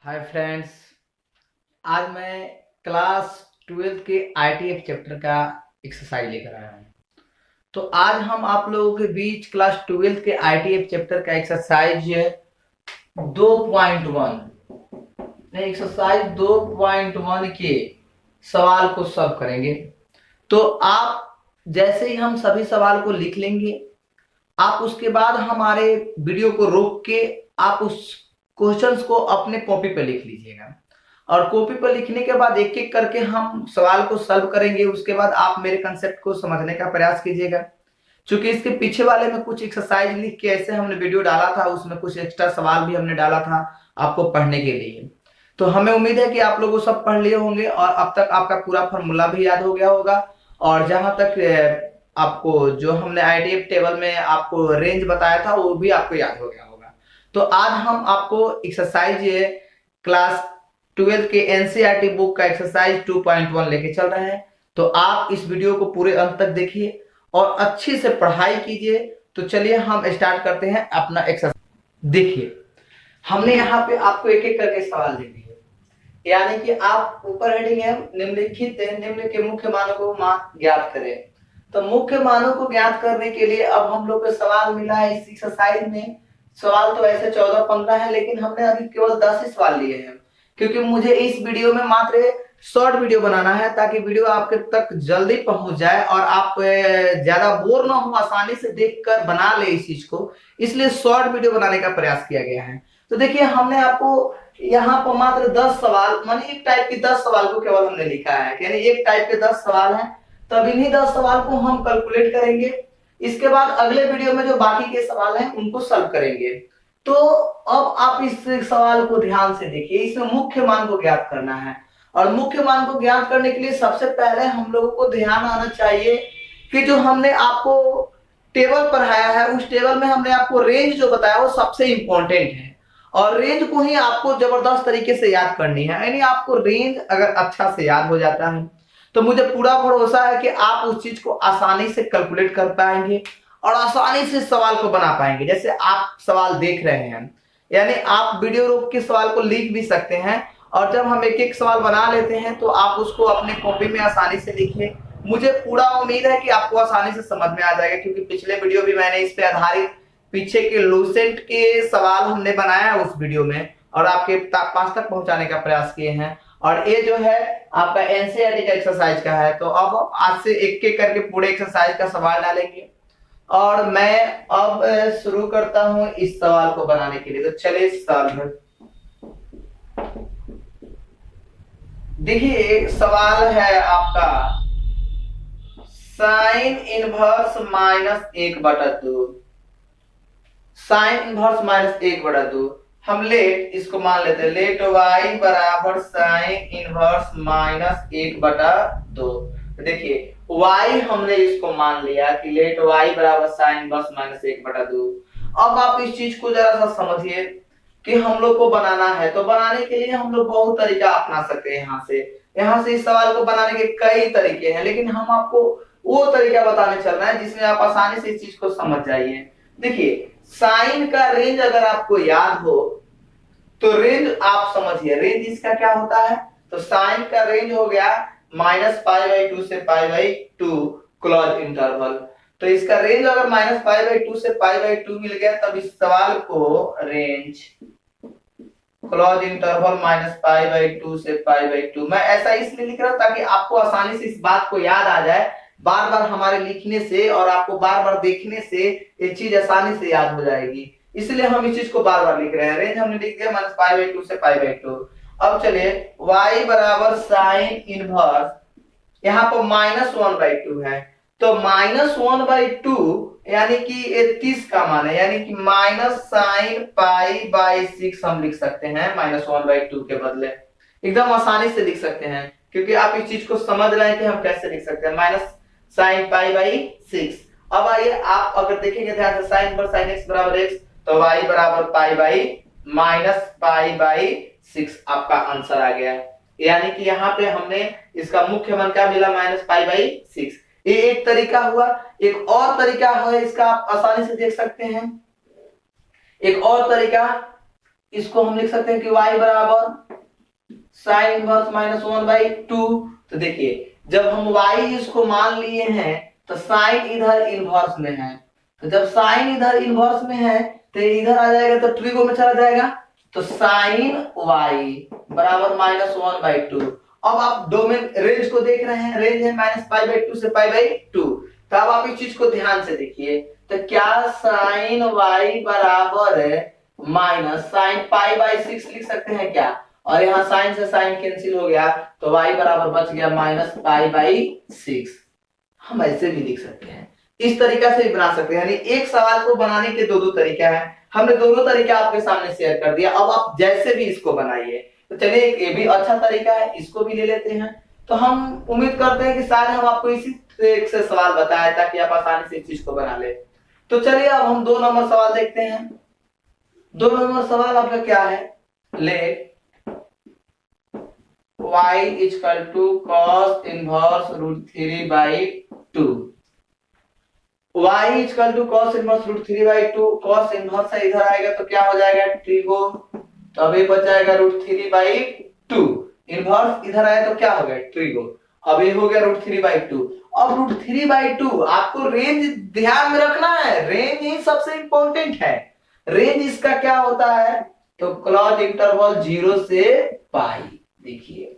Hi friends. आज मैं class 12 के आईटीएफ चैप्टर का एक्सरसाइज लेकर आया हूँ। तो आज हम आप लोगों के बीच क्लास 12 के आईटीएफ चैप्टर का एक्सरसाइज 2.1 के सवाल को सॉल्व करेंगे। तो आप जैसे ही हम सभी सवाल को लिख लेंगे, आप उसके बाद हमारे वीडियो को रोक के आप उस क्वेश्चंस को अपने कॉपी पे लिख लीजिएगा और कॉपी पर लिखने के बाद एक एक करके हम सवाल को सॉल्व करेंगे। उसके बाद आप मेरे कंसेप्ट को समझने का प्रयास कीजिएगा। क्योंकि इसके पीछे वाले में कुछ एक्सरसाइज लिख के ऐसे हमने वीडियो डाला था, उसमें कुछ एक्स्ट्रा सवाल भी हमने डाला था आपको पढ़ने के लिए। तो हमें उम्मीद है कि आप लोग वो सब पढ़ लिए होंगे और अब तक आपका पूरा फॉर्मूला भी याद हो गया होगा। और जहां तक आपको जो हमने आईटीएफ टेबल में आपको रेंज बताया था वो भी आपको याद हो गया होगा। तो आज हम आपको एक्सरसाइज क्लास 12 के एनसीईआरटी बुक का एक्सरसाइज 2.1 लेके चल रहे हैं। तो आप इस वीडियो को पूरे अंत तक देखिए और अच्छी से पढ़ाई कीजिए। तो चलिए हम स्टार्ट करते हैं अपना एक्सरसाइज। देखिए, हमने यहाँ पे आपको एक एक करके सवाल दे दिए, यानी कि आप ऊपर हेडिंग है निम्नलिखित निम्न के मुख्य मानों को ज्ञात करें। तो मुख्य मानों को ज्ञात करने के लिए अब हम लोग को सवाल मिला है इस एक्सरसाइज में। सवाल तो ऐसे 14-15 है, लेकिन हमने अभी केवल 10 ही सवाल लिए हैं, क्योंकि मुझे इस वीडियो में मात्र शॉर्ट वीडियो बनाना है ताकि वीडियो आपके तक जल्दी पहुंच जाए और आप ज्यादा बोर ना हो, आसानी से देखकर बना ले इस चीज को। इसलिए शॉर्ट वीडियो बनाने का प्रयास किया गया है। तो देखिए, हमने आपको यहाँ पर मात्र 10 सवाल, मानी एक टाइप के 10 सवाल को केवल हमने लिखा है, यानी एक टाइप के 10 सवाल हैं। तब इन्हीं 10 सवाल को हम कैलकुलेट करेंगे। इसके बाद अगले वीडियो में जो बाकी के सवाल हैं उनको सॉल्व करेंगे। तो अब आप इस सवाल को ध्यान से देखिए, इसमें मुख्य मान को ज्ञात करना है। और मुख्य मान को ज्ञात करने के लिए सबसे पहले हम लोगों को ध्यान आना चाहिए कि जो हमने आपको टेबल पढ़ाया है उस टेबल में हमने आपको रेंज जो बताया वो सबसे इंपॉर्टेंट है। और रेंज को ही आपको जबरदस्त तरीके से याद करनी है, यानी आपको रेंज अगर अच्छा से याद हो जाता है तो मुझे पूरा भरोसा है कि आप उस चीज को आसानी से कैलकुलेट कर पाएंगे और आसानी से सवाल को बना पाएंगे। जैसे आप सवाल देख रहे हैं, यानी आप वीडियो रोक के सवाल को लिख भी सकते हैं और जब हम एक एक सवाल बना लेते हैं तो आप उसको अपने कॉपी में आसानी से लिखिए। मुझे पूरा उम्मीद है कि आपको आसानी से समझ में आ जाएगा, क्योंकि पिछले वीडियो भी मैंने इस पे आधारित पीछे के लूसेंट के सवाल हमने बनाया है उस वीडियो में और आपके पास तक पहुंचाने का प्रयास किए हैं। और ये जो है आपका एनसीईआरटी का एक्सरसाइज का है। तो अब आज से एक एक करके पूरे एक्सरसाइज का सवाल डालेंगे और मैं अब शुरू करता हूं इस सवाल को बनाने के लिए। तो चलिए सवाल देखिए, एक सवाल है आपका साइन इनवर्स -1/2। साइन इनवर्स -1/2 हम लेट इसको मान लेते हैं, लेट y बराबर साइन इनवर्स -1/2। देखिए y हमने इसको मान लिया कि लेट y बराबर साइन इनवर्स -1/2। अब आप इस चीज को जरा सा समझिए कि हम लोग को बनाना है। तो बनाने के लिए हम लोग बहुत तरीका अपना सकते हैं। यहाँ से इस सवाल को बनाने के कई तरीके हैं, लेकिन हम आपको वो तरीका बताने चल रहे हैं जिसमें आप आसानी से इस चीज को समझ जाइए। देखिए, साइन का रेंज अगर आपको याद हो तो रेंज आप समझिए, रेंज इसका क्या होता है। तो साइन का रेंज हो गया -π/2 से π/2 क्लोज इंटरवल। तो इसका रेंज अगर -π/2 से π/2 मिल गया तब इस सवाल को रेंज क्लोज इंटरवल -π/2 से π/2, मैं ऐसा इसलिए लिख रहा हूं ताकि आपको आसानी से इस बात को याद आ जाए। बार बार हमारे लिखने से और आपको बार बार देखने से ये चीज आसानी से याद हो जाएगी, इसलिए हम इस चीज को बार बार लिख रहे हैं। रेंज हमने लिख दिया -π/2 से π/2। अब चलिए y बराबर साइन इनवर्स, यहाँ पर -1/2 है तो -1/2 यानी कि 30 का मान है, यानी कि -sin π/6 हम लिख सकते हैं -1/2 के बदले। एकदम आसानी से लिख सकते हैं क्योंकि आप इस चीज को समझ रहे हैं कि हम कैसे लिख सकते हैं -sin π/6। अब आइए आप अगर देखेंगे ध्यान से, साइन पर sin x बराबर x तो y बराबर π/6 आपका आंसर आ गया। यानी कि यहाँ पे हमने इसका मुख्य मान क्या मिला, -π/6। ये एक तरीका हुआ। एक और तरीका है इसका, आप आसानी से देख सकते हैं। एक और तरीका इसको हम लिख सकते हैं कि y बराबर साइन इनवर्स माइनस 1/2। तो देखिए जब हम y इसको मान लिए हैं तो साइन इधर इनवर्स में है, तो जब साइन इधर इनवर्स में है तो इधर आ जाएगा तो ट्रिगो में चला जाएगा, तो साइन y बराबर -1/2। अब आप डोमेन रेंज को देख रहे हैं, रेंज है -π/2 से π/2। तो अब आप इस चीज को ध्यान से देखिए, तो क्या साइन y बराबर माइनस साइन π/6 लिख सकते हैं क्या? और यहाँ साइन से साइन कैंसिल हो गया तो y बराबर बच गया -π/6। हम ऐसे भी लिख सकते हैं, इस तरीका से भी बना सकते हैं, यानी एक सवाल को बनाने के दो तरीका है। हमने दोनों तरीका आपके सामने शेयर कर दिया, अब आप जैसे भी इसको बनाइए। तो चलिए एक ये भी अच्छा तरीका है, इसको भी ले लेते हैं। तो हम उम्मीद करते हैं कि शायद हम आपको इसी एक से सवाल बताए ताकि आप आसानी से इस चीज को बना ले। तो चलिए अब हम 2 नंबर सवाल देखते हैं। 2 नंबर सवाल आपका क्या है, let y equal to cos inverse √3/2। y equal to cos inverse √3/2, cos inverse से इधर आएगा तो क्या हो जाएगा ट्रिगो, तो अभी बच जाएगा √3/2। इनवर्स इधर आया तो क्या हो गया ट्रिगो, अभी हो गया √3/2। अब √3/2 आपको रेंज ध्यान में रखना है, रेंज ही सबसे इंपॉर्टेंट है। रेंज इसका क्या होता है, तो क्लोज इंटरवल 0 से पाई। देखिए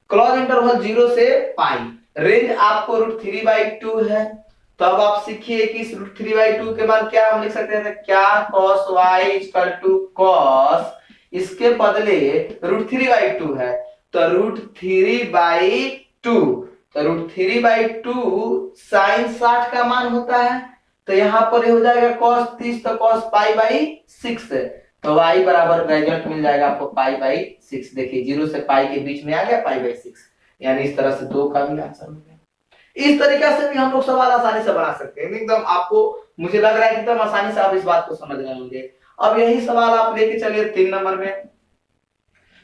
क्लोज इंटरवल 0 से पाई, रेंज आपको √3/2 है। तो अब आप सीखिए कि इस √3/2 के मान क्या हम लिख सकते हैं, क्या cos y equal to cos, इसके बदले √3/2 है तो √3/2, तो √3/2 साइन 60 का मान होता है, तो यहाँ पर हो जाएगा cos 30, तो cos π/6, तो y बराबर रिजल्ट मिल जाएगा आपको π/6। देखिए 0 से पाई के बीच में आ गया π/6, यानी इस तरह से 2 का भी आंसर हो गया। इस तरीका से भी हम लोग सवाल आसानी से बना सकते हैं, एकदम आपको मुझे लग रहा है एकदम आसानी से आप इस बात को समझ रहे होंगे। अब यही सवाल आप लेके चलिए 3 नंबर में।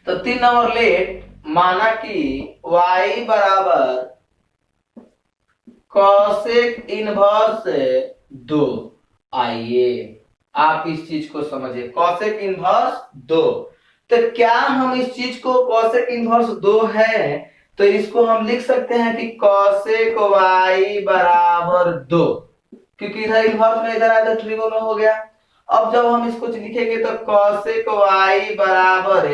तो 3 नंबर लेट माना कि y बराबर cosec इनवर्स 2। आइए आप इस चीज को समझिए, cosec इनवर्स 2। तो क्या हम इस चीज को cosec इनवर्स 2 है तो इसको हम लिख सकते हैं कि cosec y बराबर 2, क्योंकि इधर इनवर्स में इधर आया तो ट्रिगो में हो गया। अब जब हम इसको लिखेंगे तो cosec y बराबर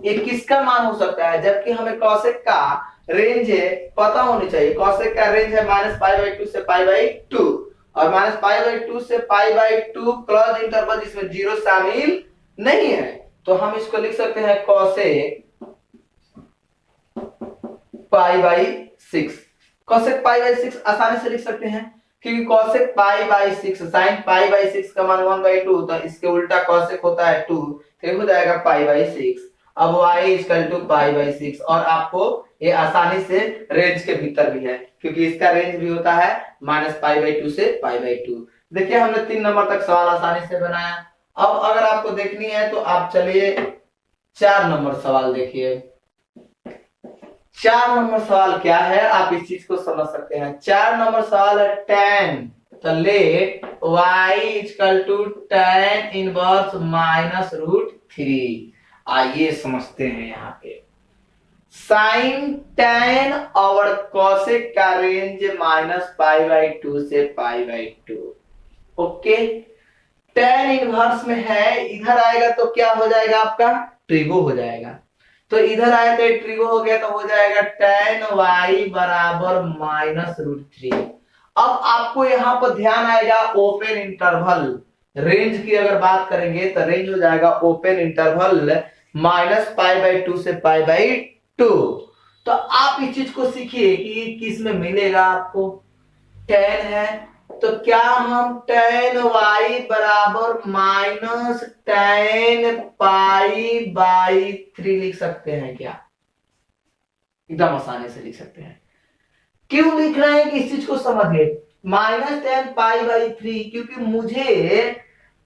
ये किसका मान हो सकता है, जबकि हमें cosec का रेंज पता होनी चाहिए। cosec का रेंज है -π/2 से π/2, और -π/2 से π/2 क्लोज इंटरवल जिसमें 0 शामिल नहीं है, तो हम इसको लिख सकते हैं cosec π/6। cosec π/6 आसानी से लिख सकते हैं, क्योंकि cosec π/6 sin π/6 का मान 1/2, तो इसके उल्टा cosec होता है 2, तो हो जाएगा π/6। अब y इक्वल टू π/6, और आपको ये आसानी से रेंज के भीतर भी है, क्योंकि इसका रेंज भी होता है -π/2 से π/2। देखिए हमने 3 नंबर तक सवाल आसानी से बनाया। अब अगर आपको देखनी है तो आप चलिए 4 नंबर सवाल देखिए। 4 नंबर सवाल क्या है आप इस चीज को समझ सकते हैं। 4 नंबर सवाल है tan, तो let y equal to tan inverse -√3। आइए समझते हैं यहाँ पे साइन tan और cosec का रेंज -π/2 से π/2। ओके, tan इनवर्स में है, इधर आएगा तो क्या हो जाएगा आपका ट्रिगो हो जाएगा, तो इधर आया तो ट्रिगो हो गया, तो हो जाएगा tan y बराबर -√3। अब आपको यहाँ पर ध्यान आएगा ओपन इंटरवल, रेंज की अगर बात करेंगे तो रेंज हो जाएगा ओपन इंटरवल -π/2 से π/2। तो आप इस चीज को सीखिए कि किस में मिलेगा आपको, tan है तो क्या हम tan y बराबर -tan π/3 लिख सकते हैं क्या? एकदम आसानी से लिख सकते हैं। क्यों लिख रहे हैं कि इस चीज को समझिए, -tan π/3, क्योंकि मुझे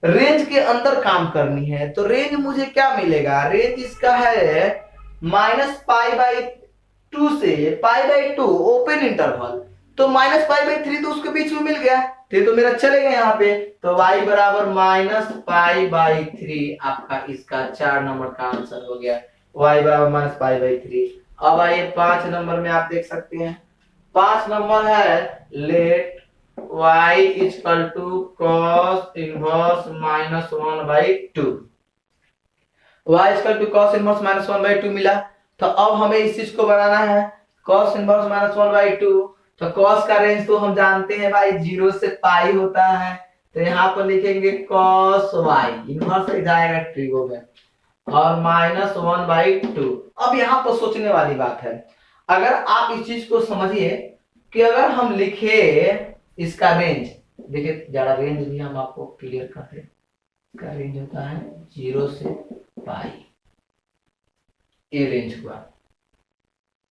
रेंज के अंदर काम करनी है, तो रेंज मुझे क्या मिलेगा, रेंज इसका है -π/2 से π/2 ओपन इंटरवल, तो -π/3 तो उसके बीच में मिल गया, तो ये तो मेरा चलेगा यहाँ पे, तो y बराबर -π/3 आपका इसका 4 नंबर का आंसर हो गया, y बराबर -π/3। अब आइए 5 नंबर में आप देख सकते हैं, 5 नंबर है let y equal to cos inverse -1/2। y equal to cos inverse -1/2 मिला, तो अब हमें इस चीज को बनाना है cos इनवर्स -1/2। तो cos का रेंज तो हम जानते हैं भाई 0 से पाई होता है, तो यहाँ पर लिखेंगे cos y इनवर्स जाएगा ट्रिगो में और -1/2। अब यहाँ पर सोचने वाली बात है, अगर आप इस चीज को समझिए कि अगर हम लिखे इसका रेंज, देखिए ज्यादा रेंज भी हम आपको क्लियर करते हैं, इसका रेंज होता है 0 से पाई, ये रेंज हुआ,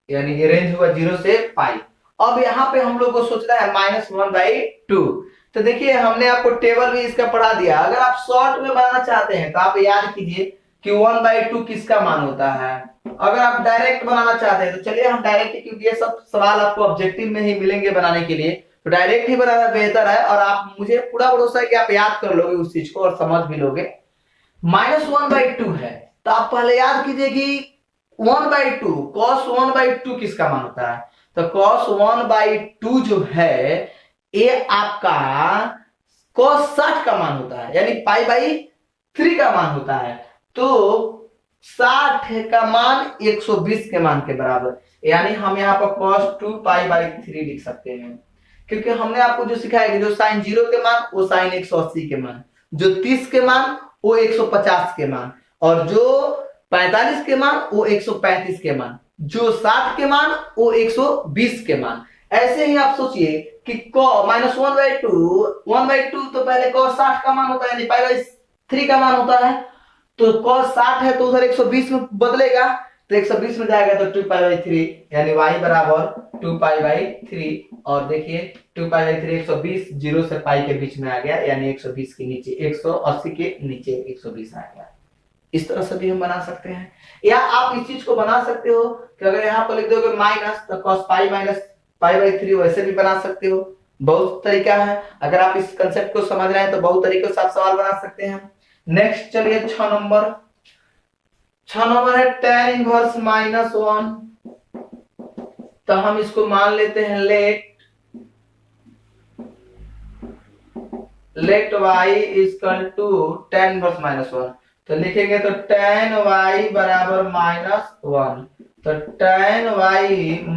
यानी ये रेंज हुआ 0 से पाई। अब यहाँ पे हम लोग को सोचना है -1/2। तो देखिए हमने आपको टेबल भी इसका पढ़ा दिया, अगर आप शॉर्ट में बनाना चाहते हैं तो आप याद कीजिए कि 1/2 किसका मान होता है। अगर आप डायरेक्ट बनाना चाहते हैं तो चलिए हम डायरेक्ट, क्योंकि ये सब सवाल आपको ऑब्जेक्टिव में ही मिलेंगे बनाने के लिए, तो डायरेक्ट ही बनाना बेहतर है, और आप मुझे पूरा भरोसा है कि आप याद कर लोगे उस चीज को और समझ भी लोगे। -1/2 है, तो आप पहले याद कीजिए कि 1/2 cos 1/2 किसका मान होता है, तो cos 1/2 जो है ये आपका cos 60 का मान होता है, यानी π/3 का मान होता है। तो 60 का मान 120 के मान के बराबर, यानी हम यहाँ पर cos 2π/3 लिख सकते हैं, क्योंकि हमने आपको जो सिखाया कि जो sin 0 के मान वो sin 180 के मान, जो 30 के मान वो 150 के मान, और जो 45 के मान वो 135 के मान, जो 60 के मान वो 120 के मान। ऐसे ही आप सोचिए कि -1/2 तो पहले cos 60 का मान होता है, यानी π/3 का मान होता है, तो cos 60 है तो उधर 120 में बदलेगा, तो 120 में जाएगा तो 2π/3, यानी y बराबर 2π/3। और देखिए 2π/3 120, 0 से पाई के बीच में आ गया, यानी 120 के नीचे 180 के नीचे 120 आ गया। इस तरह से भी हम बना सकते हैं, या आप इस चीज को बना सकते हो कि अगर यहाँ पर लिख दोगे माइनस तो cos π/3 वैसे भी बना सकते हो, बहुत तरीका है। अगर आप इस कंसेप्ट को समझ रहे हैं तो बहुत तरीकों से आप सवाल बना सकते हैं। नेक्स्ट चलिए 6 नंबर है tan इनवर्स -1। तो हम इसको मान लेते हैं let y equal to tan inverse -1। तो लिखेंगे तो tan y बराबर -1, तो tan y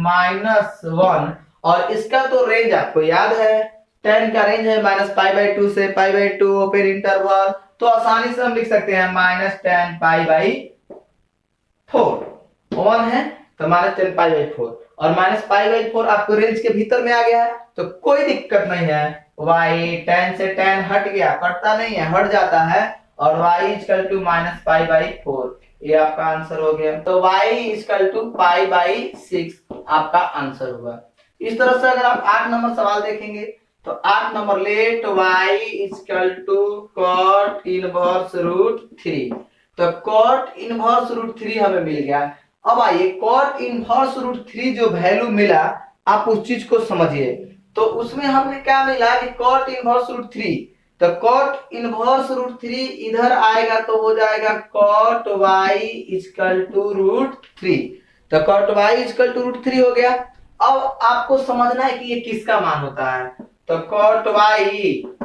-1, और इसका तो रेंज आपको याद है, tan का रेंज है -π/2 से π/2 ओपन इंटरवल, तो आसानी से हम लिख सकते हैं -tan π/4, 1 है तो -tan π/4, और -π/4 आपको रेंज के भीतर में आ गया है तो कोई दिक्कत नहीं है। y tan से tan हट गया, कटता नहीं है, हट जाता है, और y इक्वल टू -π/4, ये आपका आंसर हो गया। तो y इक्वल टू π/6 आपका आंसर होगा। इस तरह से अगर आप 8 नंबर सवाल देखेंगे तो 8 number let y equal to cot inverse √3। तो cot इनवर्स √3 हमें मिल गया। अब आइए cot इनवर्स √3 जो वैल्यू मिला आप उस चीज को समझिए। तो उसमें हमने क्या मिला कि cot इनवर्स √3, तो cot इनवर्स √3 इधर आएगा तो हो जाएगा cot y इक्वल टू √3। तो cot y इक्वल टू √3 हो गया। अब आपको समझना है कि ये किसका मान होता है, तो cot y,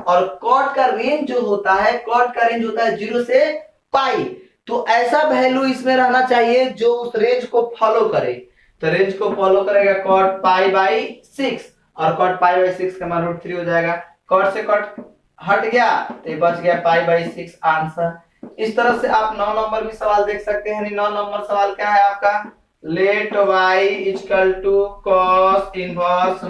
और cot का रेंज जो होता है, cot का रेंज होता है 0 से पाई, तो ऐसा वैल्यू इसमें रहना चाहिए जो उस रेंज को फॉलो करे। तो रेंज को फॉलो करेगा cot π/6, और cot π/6 का मान √3 हो जाएगा। cot से cot हट गया तो बच गया π/6 आंसर। इस तरह से आप 9 नंबर भी सवाल देख सकते हैं। 9 नंबर सवाल क्या है आपका, let y equal to cos inverse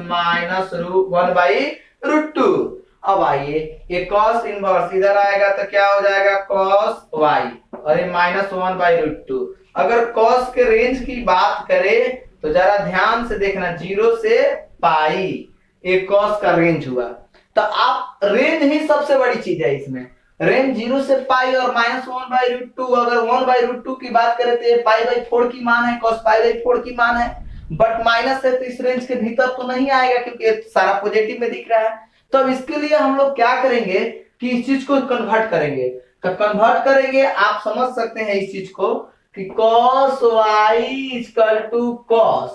-1/√2। अब आइए ये cos इनवर्स इधर आएगा तो क्या हो जाएगा cos y, और ये -1/√2। अगर cos के रेंज की बात करें तो जरा ध्यान से देखना, 0 से पाई ये cos का रेंज हुआ। तो आप रेंज ही सबसे बड़ी चीज है इसमें, रेंज 0 से पाई और -1/√2। अगर 1/√2 की बात करें तो ये π/4 की मान है, cos π/4 की मान है, बट माइनस है तो इस रेंज के भीतर तो नहीं आएगा क्योंकि सारा पॉजिटिव में दिख रहा है। तो अब इसके लिए हम लोग क्या करेंगे कि इस चीज को कन्वर्ट करेंगे। तो कन्वर्ट करेंगे, आप समझ सकते हैं इस चीज को कि cos y equal to cos,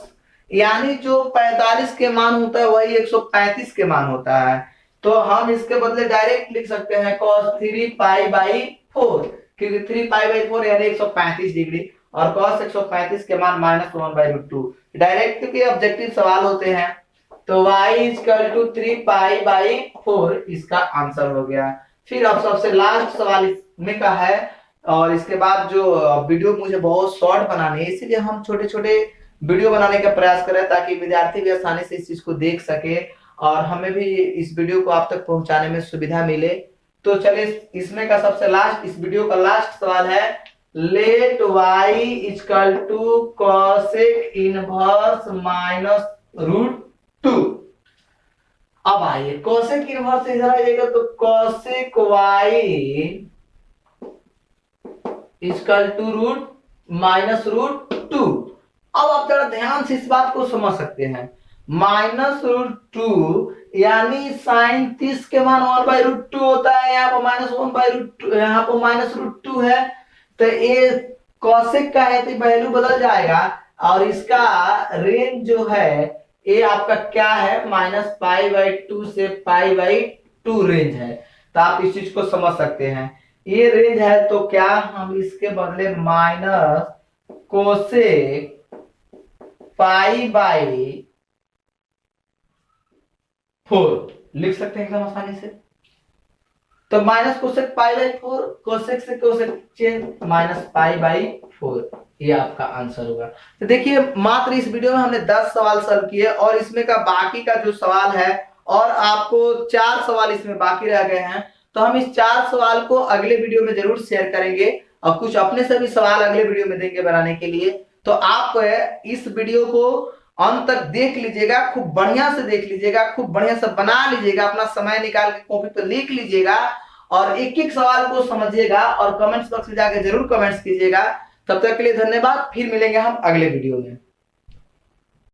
यानी जो 45 के मान होता है वही 135 के मान होता है। तो हम इसके बदले डायरेक्ट लिख सकते हैं cos 3π/4, क्योंकि 3π/4 यानी 135 डिग्री, और cos 135 के मान -1/√2। डायरेक्ट क्योंकि ऑब्जेक्टिव सवाल होते हैं, तो y इक्वल टू 3π/4 इसका आंसर हो गया। फिर अब सबसे लास्ट सवाल इसमें का है, और इसके बाद जो वीडियो मुझे बहुत शॉर्ट बनानी है, इसीलिए हम छोटे छोटे वीडियो बनाने का प्रयास कर रहे हैं ताकि विद्यार्थी भी आसानी से इस चीज को देख सके और हमें भी इस वीडियो को आप तक पहुंचाने में सुविधा मिले। तो चलिए इसमें का सबसे लास्ट, इस वीडियो का लास्ट सवाल है, let y equal to cosec inverse -√2। अब आइए कोसेक इनवर्स इधर आइएगा, तो कोसेक y इक्वल टू -√2। अब आप जरा ध्यान से इस बात को समझ सकते हैं, -√2 यानी साइन 30 के मान 1/√2 होता है, यहाँ पर -1/√2, यहाँ पर -√2 है, तो ये कोसेक का है तो वैल्यू बदल जाएगा, और इसका रेंज जो है ये आपका क्या है, -π/2 से π/2 रेंज है। तो आप इस चीज को समझ सकते हैं, ये रेंज है, तो क्या हम इसके बदले माइनस कोसेक π/4 लिख सकते हैं एकदम आसानी से। तो माइनस कोसेक π/4, कोसेक से कोसेक चेंज -π/4, ये आपका आंसर होगा। तो देखिए मात्र इस वीडियो में हमने 10 सवाल सॉल्व किए, और इसमें का बाकी का जो सवाल है, और आपको 4 सवाल इसमें बाकी रह गए हैं, तो हम इस 4 सवाल को अगले वीडियो में जरूर शेयर करेंगे, और कुछ अपने से भी सवाल अगले वीडियो में देंगे बनाने के लिए। तो आप इस वीडियो को अंत तक देख लीजिएगा, खूब बढ़िया से देख लीजिएगा, खूब बढ़िया से बना लीजिएगा, अपना समय निकाल के कॉपी पर लिख लीजिएगा, और एक एक सवाल को समझिएगा, और कमेंट्स बॉक्स में जाकर जरूर कमेंट्स कीजिएगा। तब तक के लिए धन्यवाद, फिर मिलेंगे हम अगले वीडियो में।